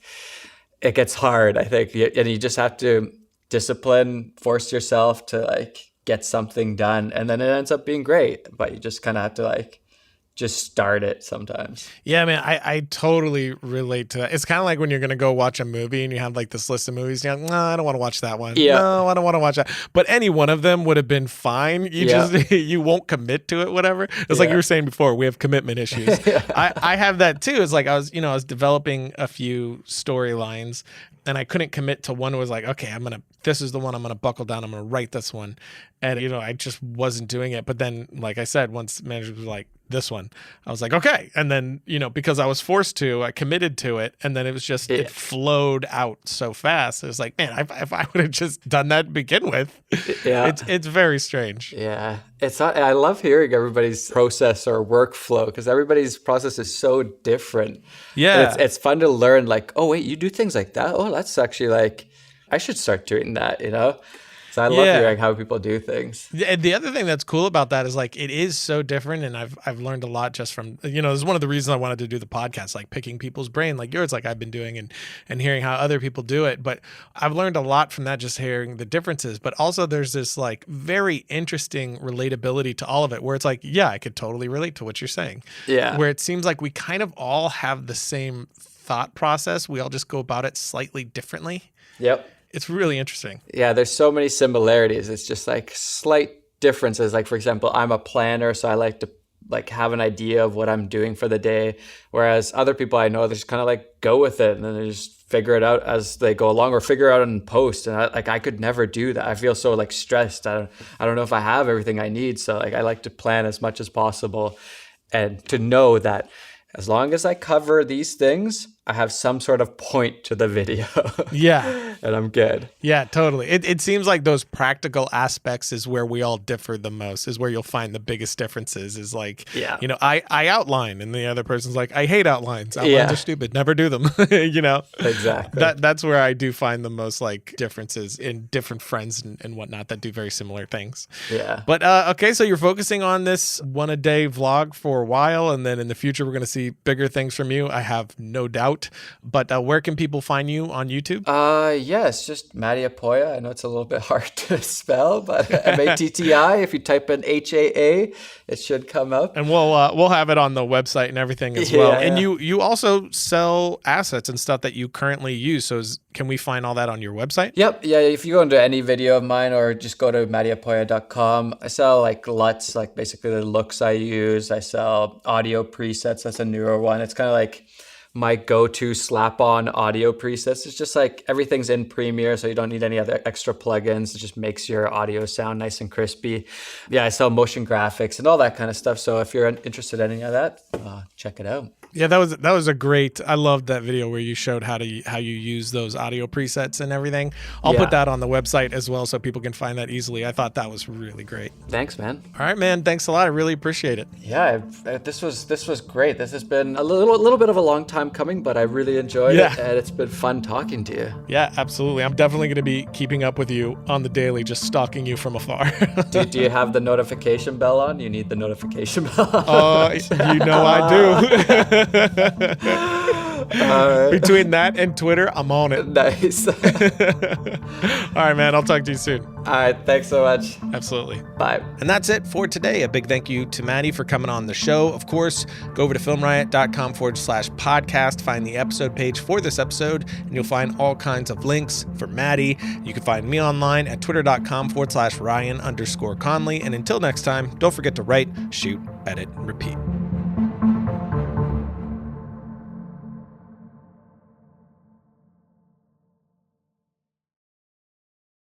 it gets hard, I think. And you just have to force yourself to like get something done. And then it ends up being great. But you just kind of have to like just start it sometimes. Yeah, man, I totally relate to that. It's kind of like when you're going to go watch a movie and you have like this list of movies. You're like, no, I don't want to watch that one. Yeah. No, I don't want to watch that. But any one of them would have been fine. You just, you won't commit to it, whatever. It's like you were saying before, we have commitment issues. I have that too. It's like I was developing a few storylines and I couldn't commit to one. It was like, okay, this is the one I'm going to buckle down. I'm going to write this one. And, I just wasn't doing it. But then, like I said, once the manager was like, this one, I was like, okay. And then, because I was forced to, I committed to it. And then it was just, it flowed out so fast. It was like, man, if I would have just done that to begin with, it's very strange. Yeah. I love hearing everybody's process or workflow because everybody's process is so different. Yeah. And it's fun to learn like, oh, wait, you do things like that? Oh, that's actually like, I should start doing that, So I love hearing how people do things. The other thing that's cool about that is like it is so different, and I've learned a lot just from this is one of the reasons I wanted to do the podcast, like picking people's brain, like yours, like I've been doing, and hearing how other people do it. But I've learned a lot from that, just hearing the differences. But also there's this like very interesting relatability to all of it, where it's like, yeah, I could totally relate to what you're saying. Yeah, where it seems like we kind of all have the same thought process. We all just go about it slightly differently. Yep. It's really interesting. Yeah, there's so many similarities. It's just like slight differences. Like, for example, I'm a planner, so I like to like have an idea of what I'm doing for the day. Whereas other people I know, they just kind of like go with it and then they just figure it out as they go along or figure it out in post. And I could never do that. I feel so like stressed. I don't know if I have everything I need. So like I like to plan as much as possible and to know that as long as I cover these things, I have some sort of point to the video. Yeah. And I'm good. Yeah, totally. It seems like those practical aspects is where we all differ the most, is where you'll find the biggest differences is like, I outline and the other person's like, I hate outlines. Outlines are stupid. Never do them. Exactly. That's where I do find the most like differences in different friends and whatnot that do very similar things. Yeah. But okay, so you're focusing on this one a day vlog for a while, and then in the future we're going to see bigger things from you. I have no doubt. But where can people find you on YouTube? Yeah, it's just Matti Haapoja. I know it's a little bit hard to spell, but Matti. If you type in HAA, it should come up. And we'll have it on the website and everything as well. And you also sell assets and stuff that you currently use. So can we find all that on your website? Yep. Yeah. If you go into any video of mine or just go to mattihaapoja.com, I sell like LUTs, like basically the looks I use. I sell audio presets. That's a newer one. It's kind of like my go-to slap-on audio presets. It's just like everything's in Premiere, so you don't need any other extra plugins. It just makes your audio sound nice and crispy. Yeah, I sell motion graphics and all that kind of stuff. So if you're interested in any of that, check it out. Yeah, that was a great. I loved that video where you showed how you use those audio presets and everything. I'll put that on the website as well so people can find that easily. I thought that was really great. Thanks, man. All right, man. Thanks a lot. I really appreciate it. Yeah, this was great. This has been a little bit of a long time coming, but I really enjoyed it, and it's been fun talking to you. Yeah, absolutely. I'm definitely going to be keeping up with you on the daily, just stalking you from afar. Do you have the notification bell on? You need the notification bell. You know I do. Between that and Twitter, I'm on it. Nice. All right, man. I'll talk to you soon. All right. Thanks so much. Absolutely. Bye. And that's it for today. A big thank you to Matti for coming on the show. Of course, go over to filmriot.com/podcast, find the episode page for this episode, and you'll find all kinds of links for Matti. You can find me online at twitter.com/Ryan_Conley. And until next time, don't forget to write, shoot, edit, and repeat.